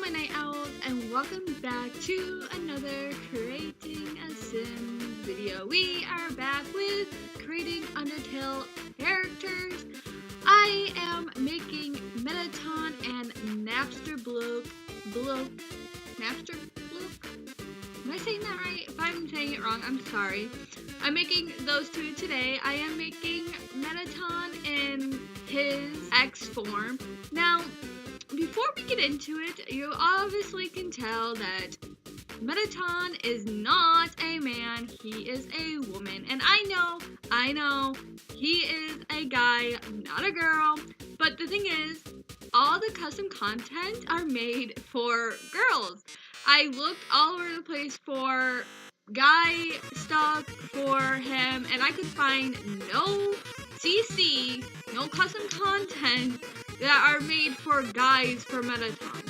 my night owls, and welcome back to another Creating a Sim video. We are back with creating Undertale characters. I am making Mettaton and Napstablook. Am I saying that right? If I'm saying it wrong, I'm sorry. I'm making those two today. I am making Mettaton in his X form. Now, before we get into it, you obviously can tell that Mettaton is not a man, he is a woman. And I know, he is a guy, not a girl. But the thing is, all the custom content are made for girls. I looked all over the place for guy stuff for him, and I could find no CC, no custom content that are made for guys for Mettaton.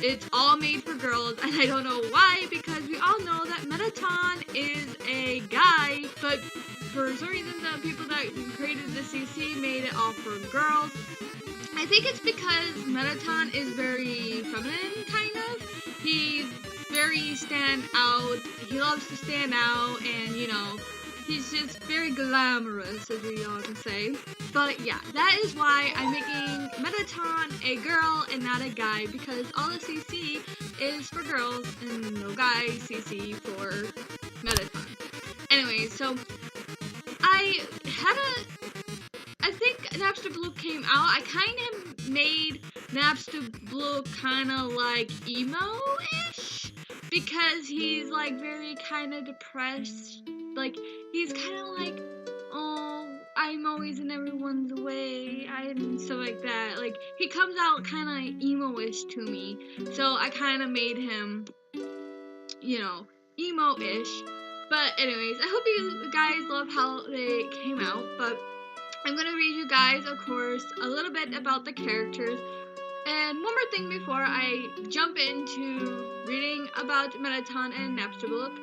It's all made for girls, and I don't know why, because we all know that Mettaton is a guy, but for some reason the people that created the CC made it all for girls. I think it's because Mettaton is very feminine, kind of. He's very stand out, he loves to stand out, and he's just very glamorous, as we all can say. But yeah, that is why I'm making Mettaton a girl and not a guy, because all the CC is for girls and no guy CC for Mettaton. Anyway, so I think Napstablook came out. I kind of made Napstablook kind of like emo-ish, because he's like very kind of depressed. Like, he's kind of like, oh, I'm always in everyone's way, and stuff like that. Like, he comes out kind of emo-ish to me, so I kind of made him, emo-ish. But anyways, I hope you guys love how they came out, but I'm going to read you guys, of course, a little bit about the characters. And one more thing before I jump into reading about Mettaton and Napstablook.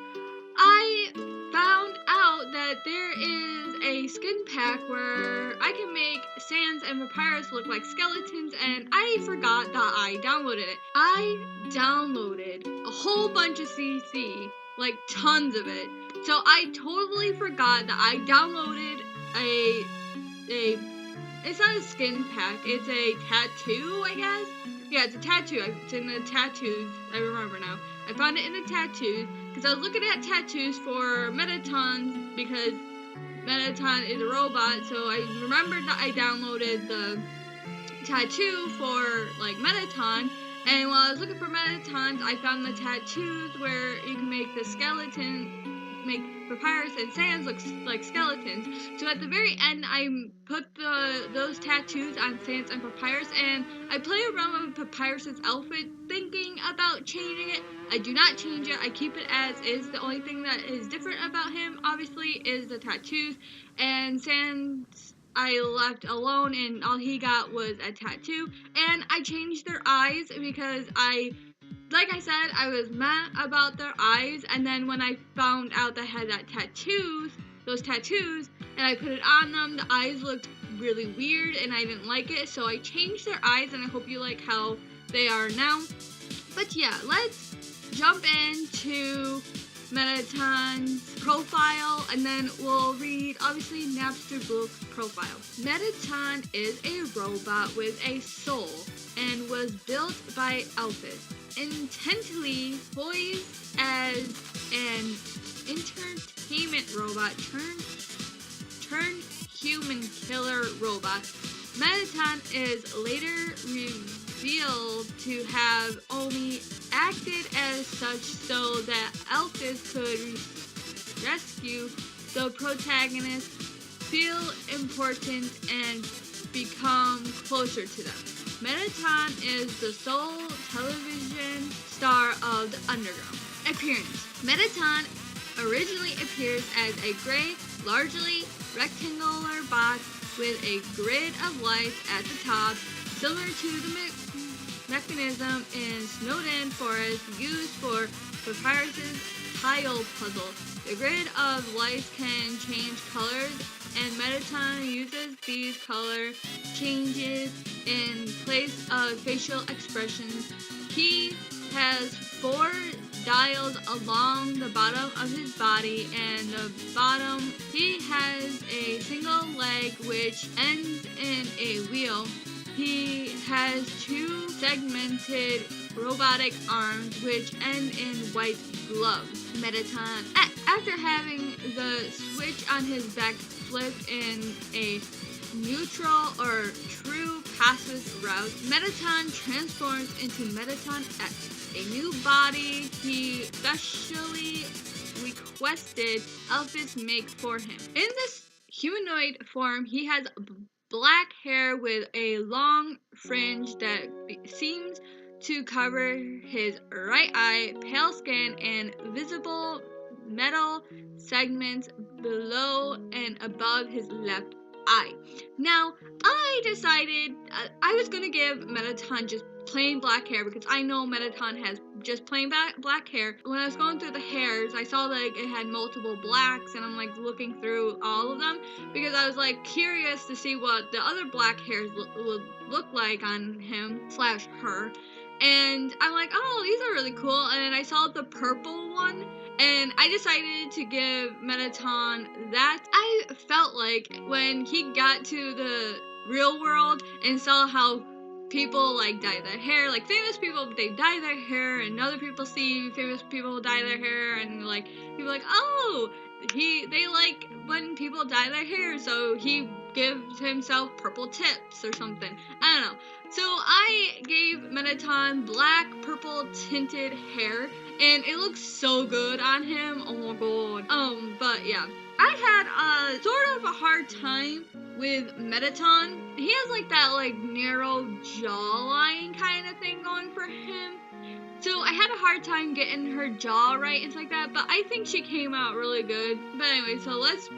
I found out that there is a skin pack where I can make Sans and Papyrus look like skeletons, and I forgot that I downloaded it. I downloaded a whole bunch of CC, like tons of it. So I totally forgot that I downloaded it's not a skin pack, it's a tattoo, I guess? Yeah, it's a tattoo. It's in the tattoos. I remember now. I found it in the tattoos, because I was looking at tattoos for Mettaton, because Mettaton is a robot, so I remembered that I downloaded the tattoo for, like, Mettaton, and while I was looking for Mettatons, I found the tattoos where you can make the skeleton, make Papyrus and Sans look like skeletons. So at the very end, I put those tattoos on Sans and Papyrus, and I play around with Papyrus's outfit, thinking about changing it. I do not change it. I keep it as is. The only thing that is different about him, obviously, is the tattoos. And Sans, I left alone, and all he got was a tattoo. And I changed their eyes because like I said, I was mad about their eyes, and then when I found out that I had those tattoos, and I put it on them, the eyes looked really weird, and I didn't like it, so I changed their eyes, and I hope you like how they are now. But yeah, let's jump into Mettaton's profile, and then we'll read, obviously, Napstablook's profile. Mettaton is a robot with a soul, and was built by Alphys, intently poised as an entertainment robot turned human killer robot. Mettaton is later revealed to have only acted as such so that Alphys could rescue the protagonist, feel important, and become closer to them. Mettaton is the sole television star of the Underground. Appearance. Mettaton originally appears as a gray, largely rectangular box with a grid of lights at the top, similar to the mechanism in Snowden Forest used for Papyrus's tile puzzle. The grid of lights can change colors, and Mettaton uses these color changes in place of facial expressions. Key has 4 dials along the bottom of his body, and the bottom he has a single leg which ends in a wheel. He has 2 segmented robotic arms which end in white gloves. Mettaton, after having the switch on his back flip in a neutral or true passive route, Mettaton transforms into Mettaton X, a new body he specially requested Elphys make for him. In this humanoid form, he has black hair with a long fringe that seems to cover his right eye, pale skin, and visible metal segments below and above his left eye. Now, I decided I was gonna give Mettaton just plain black hair because I know Mettaton has just plain black hair. When I was going through the hairs, I saw like it had multiple blacks, and I'm like looking through all of them because I was like curious to see what the other black hairs would look like on him / her. And I'm like, oh, these are really cool. And then I saw the purple one, and I decided to give Mettaton that. I felt like when he got to the real world and saw how people like dye their hair, like famous people, they dye their hair, and other people see famous people dye their hair, and like people like, oh, they like when people dye their hair, so he gives himself purple tips or something. I don't know. So I gave Mettaton black purple tinted hair, and it looks so good on him. Oh my god. But yeah, I had sort of a hard time with Mettaton. He has like that like narrow jawline kind of thing going for him. So I had a hard time getting her jaw right and stuff like that, but I think she came out really good. But anyway, so let's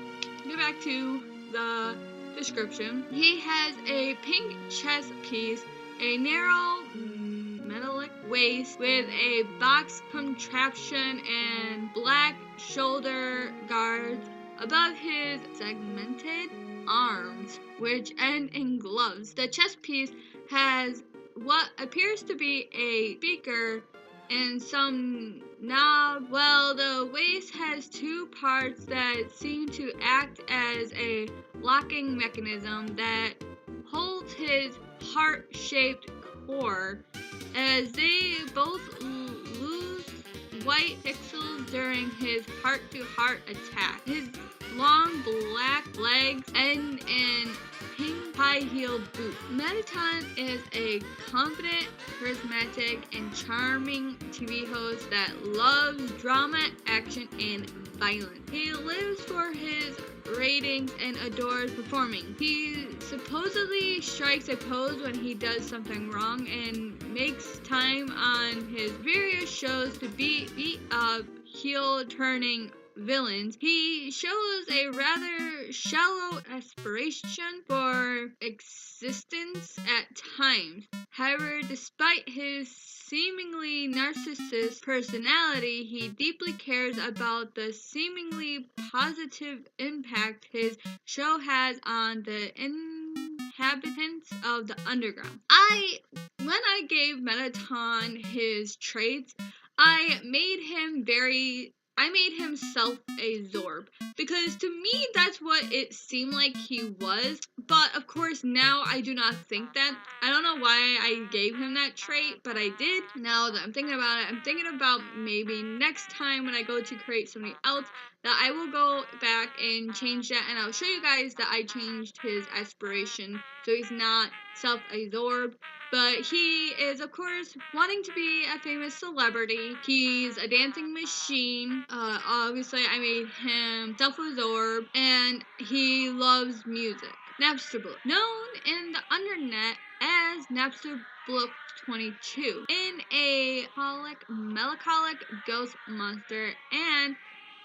get back to the description. He has a pink chest piece, a narrow metallic waist with a box contraption, and black shoulder guards above his segmented arms, which end in gloves. The chest piece has what appears to be a speaker and some knob, while the waist has 2 parts that seem to act as a locking mechanism that holds his heart-shaped core as they both lose white pixels during his heart-to-heart attack. His long black legs end in pink high-heeled boots. Mettaton is a confident, charismatic, and charming TV host that loves drama, action, and violence. He lives for his ratings and adores performing. He supposedly strikes a pose when he does something wrong and makes time on his various shows to beat up heel-turning villains. He shows a rather shallow aspiration for existence at times. However, despite his seemingly narcissist personality, he deeply cares about the seemingly positive impact his show has on the inhabitants of the underground. When I gave Mettaton his traits, I made him self-absorbed, because to me that's what it seemed like he was. But of course now I do not think that. I don't know why I gave him that trait, but I did. Now that I'm thinking about it, I'm thinking about maybe next time when I go to create something else that I will go back and change that, and I'll show you guys that I changed his aspiration so he's not self-absorbed. But he is, of course, wanting to be a famous celebrity. He's a dancing machine. Obviously, I made him self-absorbed, and he loves music. Napstablook, known in the Undernet as Napstablook 22, in a melancholic ghost monster and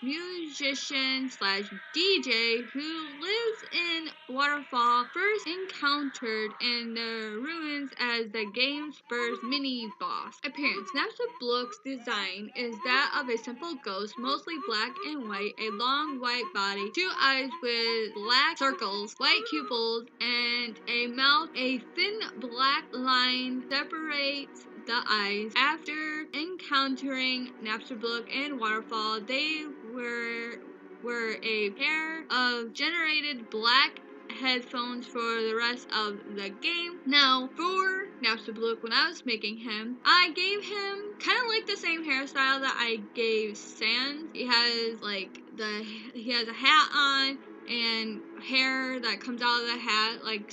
musician / DJ who lives in Waterfall, first encountered in the ruins as the game's first mini-boss. Appearance. Napstablook's design is that of a simple ghost, mostly black and white, a long white body, 2 eyes with black circles, white pupils, and a mouth. A thin black line separates the eyes. After encountering Napstablook and Waterfall, they were a pair of generated black headphones for the rest of the game. Now, for Napstablook, when I was making him, I gave him kind of like the same hairstyle that I gave Sans. He has a hat on and hair that comes out of the hat like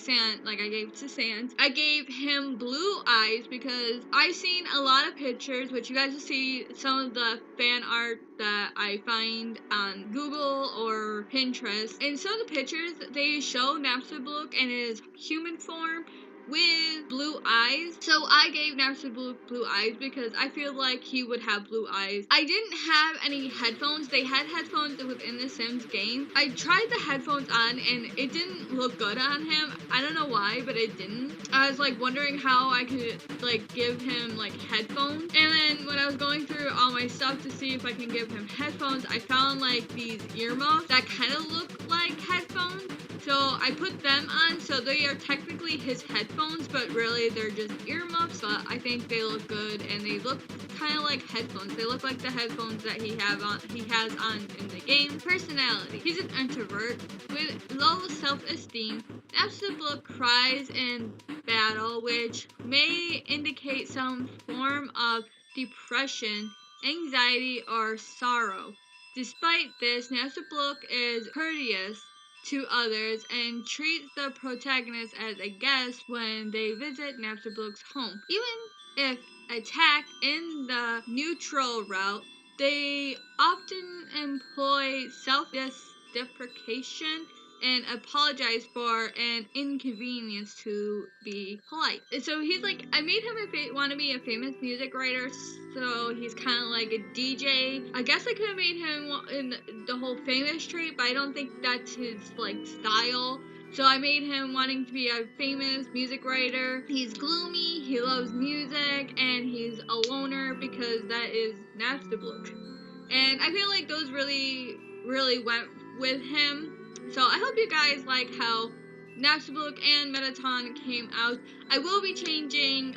I gave to Sans. I gave him blue eyes because I've seen a lot of pictures, which you guys will see some of the fan art that I find on Google or Pinterest. And some of the pictures, they show Napstablook in his human form with blue eyes. So I gave Napstablook blue eyes because I feel like he would have blue eyes. I didn't have any headphones. They had headphones within the Sims game. I tried the headphones on and it didn't look good on him. I don't know why, but it didn't. I was like wondering how I could like give him like headphones. And then when I was going through all my stuff to see if I can give him headphones, I found like these earmuffs that kind of look like headphones. So I put them on, so they are technically his headphones, but really they're just earmuffs. But I think they look good, and they look kind of like headphones. They look like the headphones that he has on in the game. Personality: he's an introvert with low self-esteem. Napstablook cries in battle, which may indicate some form of depression, anxiety, or sorrow. Despite this, Napstablook is courteous to others and treats the protagonist as a guest when they visit Napstablook's home. Even if attacked in the neutral route, they often employ self-deprecation and apologize for an inconvenience to be polite. So he's like, I made him want to be a famous music writer, so he's kind of like a DJ. I guess I could have made him in the whole famous trait, but I don't think that's his like style. So I made him wanting to be a famous music writer. He's gloomy, he loves music, and he's a loner because that is Napstablook. And I feel like those really, really went with him. So I hope you guys like how Napstablook and Mettaton came out. I will be changing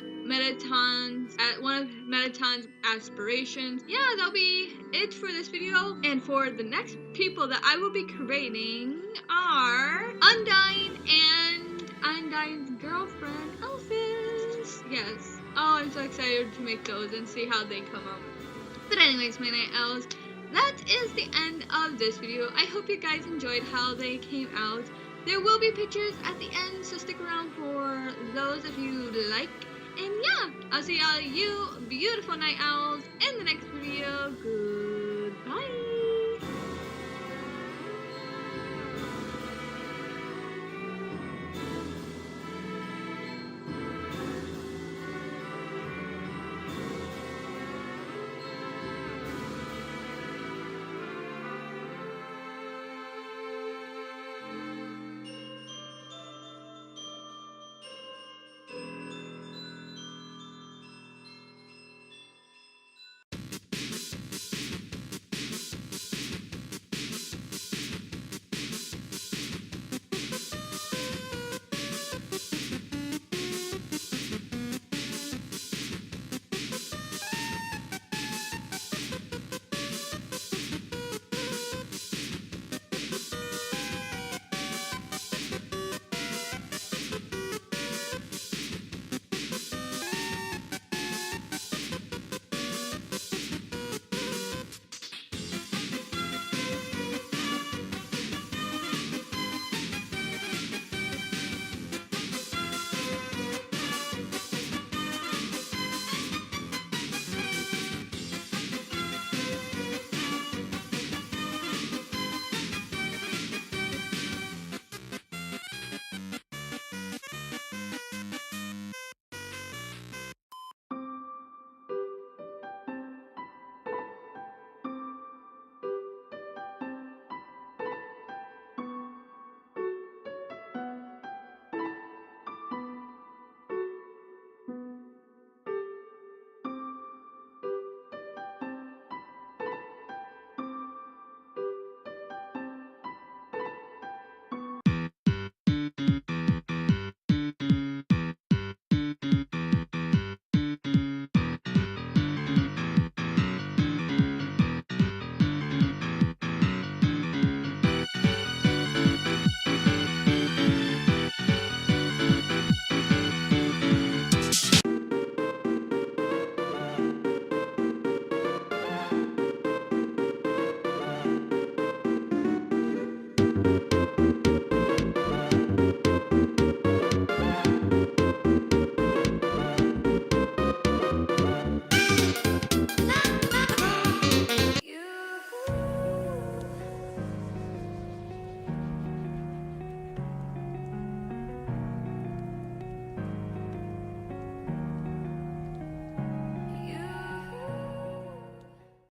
one of Mettaton's aspirations. Yeah, that'll be it for this video. And for the next people that I will be creating are Undyne and Undyne's girlfriend, Elphys. Yes. Oh, I'm so excited to make those and see how they come out. But anyways, my night elves, that is the end of this video. I hope you guys enjoyed how they came out. There will be pictures at the end, so stick around for those if you like. And yeah, I'll see all you beautiful night owls in the next video. Goodbye.